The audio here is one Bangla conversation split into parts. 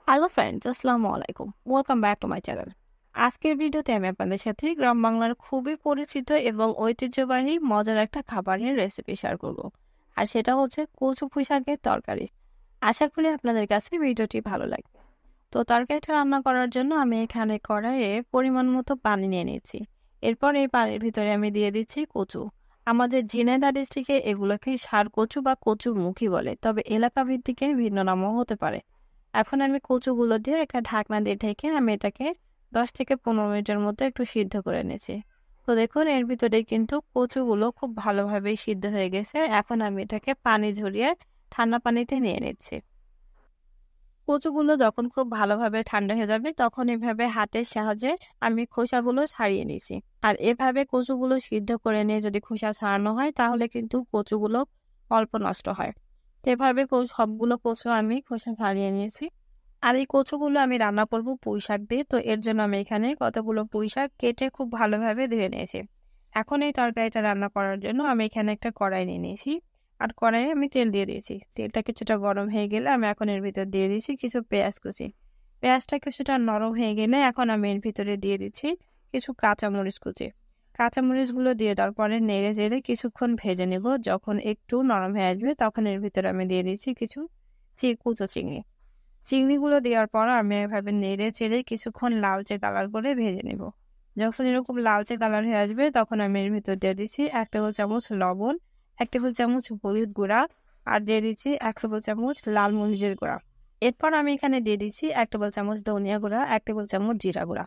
হ্যালো ফ্রেন্ডস, আসসালামু আলাইকুম। Welcome back to my channel. আজকের ভিডিওতে আমি আপনাদের সাথে গ্রাম বাংলার খুবই পরিচিত এবং ঐতিহ্যবাহী মজার একটা খাবারের রেসিপি শেয়ার করব। আর সেটা হচ্ছে কচু পুঁই শাকের তরকারি। আশা করি আপনাদের কাছে ভিডিওটি ভালো লাগবে। তো তরকারিটা রান্না করার জন্য আমি এখানে কড়াইয়ে পরিমাণ মতো পানি নিয়ে নিচ্ছি। এরপর এই পানির ভিতরে আমি দিয়ে দিচ্ছি কচু। আমাদের ঝিনাইদহ ডিস্ট্রিক্টে এগুলোকে ষাঁড় কচু বা কচুর মুখী বলে, তবে এলাকা ভিত্তিকে ভিন্ন নামও হতে পারে। এখন আমি কচুগুলো দিয়ে একটা ঢাকনা দিয়ে ঢেকে আমি এটাকে 10 থেকে 15 মিনিটের মতো একটু সিদ্ধ করে নিয়েছি। তো দেখুন এর ভিতরে কিন্তু কচুগুলো খুব ভালোভাবেই সিদ্ধ হয়ে গেছে। এখন আমি এটাকে পানি ঝরিয়ে ঠান্ডা পানিতে নিয়ে নিচ্ছি। কচুগুলো যখন খুব ভালোভাবে ঠান্ডা হয়ে যাবে তখন এভাবে হাতের সাহায্যে আমি খোসাগুলো ছাড়িয়ে নিছি। আর এভাবে কচুগুলো সিদ্ধ করে নিয়ে যদি খোসা ছাড়ানো হয় তাহলে কিন্তু কচুগুলো অল্প নষ্ট হয়। তো এভাবে সবগুলো কচু আমি খোসা ছাড়িয়ে নিয়েছি। আর এই কচুগুলো আমি রান্না করব পুঁই শাক দিয়ে। তো এর জন্য আমি এখানে কতগুলো পুঁই শাক কেটে খুব ভালোভাবে ধুয়ে নিয়েছি। এখন এই তরকারিটা রান্না করার জন্য আমি এখানে একটা কড়াই নিয়ে নিয়েছি। আর কড়াইয়ে আমি তেল দিয়ে দিয়েছি। তেলটা কিছুটা গরম হয়ে গেলে আমি এখন এর ভিতর দিয়ে দিয়েছি কিছু পেঁয়াজ কুচি। পেঁয়াজটা কিছুটা নরম হয়ে গেলে এখন আমি এর ভিতরে দিয়ে দিচ্ছি কিছু কাঁচামরিচ কুচি। কাঁচামরিচগুলো দিয়ে দেওয়ার পরে নেড়ে চেড়ে কিছুক্ষণ ভেজে নেব। যখন একটু নরম হয়ে আসবে তখন এর ভিতরে আমি দিয়ে দিচ্ছি কিছু কুচো চিংড়ি। চিংড়িগুলো দেওয়ার পর আমি এভাবে নেড়ে চেড়ে কিছুক্ষণ লালচে কালার করে ভেজে নেব। যখন এরকম লালচে কালার হয়ে আসবে তখন আমি এর ভিতর দিয়ে দিচ্ছি 1 টেবিল চামচ লবণ, 1 টেবিল চামচ হলুদ গুঁড়া, আর দিয়ে দিচ্ছি 1 টেবিল চামচ লাল মরিচের গুঁড়া। এরপর আমি এখানে দিয়ে দিচ্ছি 1 টেবিল চামচ ধনিয়া গুঁড়া, 1 টেবিল চামচ জিরা গুঁড়া।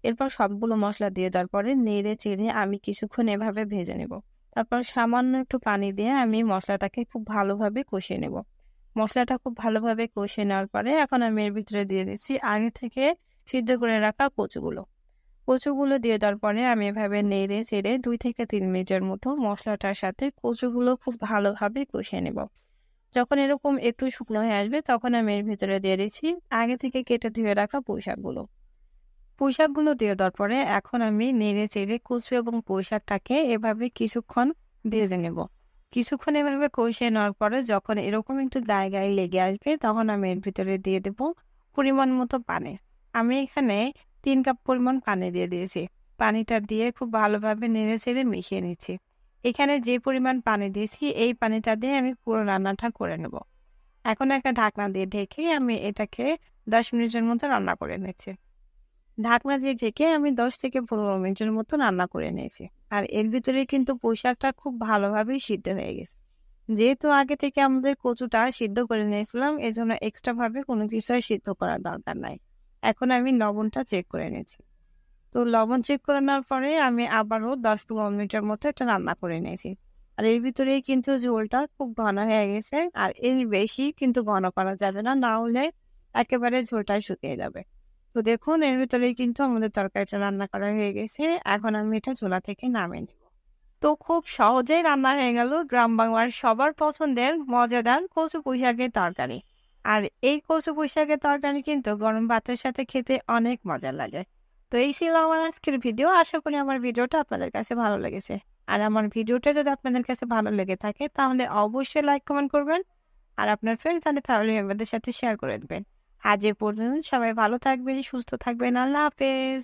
এরপর সবগুলো মশলা দিয়ে দেওয়ার পরে নেড়ে চেড়ে আমি কিছুক্ষণ এভাবে ভেজে নেব। তারপর সামান্য একটু পানি দিয়ে আমি মশলাটাকে খুব ভালোভাবে কষিয়ে নেব। মশলাটা খুব ভালোভাবে কষিয়ে নেওয়ার পরে এখন আমি এর ভিতরে দিয়ে দিচ্ছি আগে থেকে সিদ্ধ করে রাখা কচুগুলো। কচুগুলো দিয়ে দেওয়ার পরে আমি এভাবে নেড়ে চেড়ে 2 থেকে 3 মিনিটের মতো মশলাটার সাথে কচুগুলো খুব ভালোভাবে কষিয়ে নেব। যখন এরকম একটু শুকনো হয়ে আসবে তখন আমি এর ভিতরে দিয়ে দিচ্ছি আগে থেকে কেটে ধুয়ে রাখা পুঁইশাকগুলো। পুঁইশাকগুলো দিয়ে দেওয়ার পরে এখন আমি নেড়ে চেড়ে কচু এবং পুঁইশাকটাকে এভাবে কিছুক্ষণ ভেজে নেব। কিছুক্ষণ এভাবে কষিয়ে নেওয়ার পরে যখন এরকম একটু গায়ে গায়ে লেগে আসবে তখন আমি এর ভিতরে দিয়ে দেব পরিমাণ মতো পানি। আমি এখানে 3 কাপ পরিমাণ পানি দিয়ে দিয়েছি। পানিটা দিয়ে খুব ভালোভাবে নেড়ে চেড়ে মিশিয়ে নিচ্ছি। এখানে যে পরিমাণ পানি দিয়েছি এই পানিটা দিয়ে আমি পুরো রান্নাটা করে নেব। এখন একটা ঢাকনা দিয়ে ঢেকে আমি এটাকে 10 মিনিটের মতো রান্না করে নিচ্ছি। ঢাকনা দিয়ে ঢেকে আমি 10 থেকে 15 মিনিটের মতো রান্না করে নিয়েছি। আর এর ভিতরে কিন্তু পুঁইশাকটা খুব ভালোভাবেই সিদ্ধ হয়ে গেছে। যেহেতু আগে থেকে আমাদের কচুটা সিদ্ধ করে নিয়েছিলাম এজন্য এক্সট্রা ভাবে কোনো কিছুই সিদ্ধ করার দরকার নাই। এখন আমি লবণটা চেক করে নিয়েছি। তো লবণ চেক করে নেওয়ার পরে আমি আবারও 10 থেকে 15 মিনিটের মতো এটা রান্না করে নিয়েছি। আর এর ভিতরেই কিন্তু ঝোলটা খুব ঘন হয়ে গেছে। আর এর বেশি কিন্তু ঘন করা যাবে না, না হলে একেবারে ঝোলটাই শুকিয়ে যাবে। তো দেখুন এর ভিতরেই কিন্তু আমাদের তরকারিটা রান্না করা হয়ে গেছে। এখন আমি এটা চুলা থেকে নামিয়ে নেব। তো খুব সহজেই রান্না হয়ে গেল গ্রাম বাংলার সবার পছন্দের মজাদার কচু পুঁই শাকের তরকারি। আর এই কচু পুঁই শাকের তরকারি কিন্তু গরম ভাতের সাথে খেতে অনেক মজা লাগে। তো এই ছিল আমার আজকের ভিডিও। আশা করি আমার ভিডিওটা আপনাদের কাছে ভালো লেগেছে। আর আমার ভিডিওটা যদি আপনাদের কাছে ভালো লেগে থাকে তাহলে অবশ্যই লাইক কমেন্ট করবেন। আর আপনার ফ্রেন্ডস আর ফ্যামিলি মেম্বারদের সাথে শেয়ার করে দেবেন। আজ এ পর্যন্ত, সবাই ভালো থাকবেন, সুস্থ থাকবেন। আল্লাহ হাফেজ।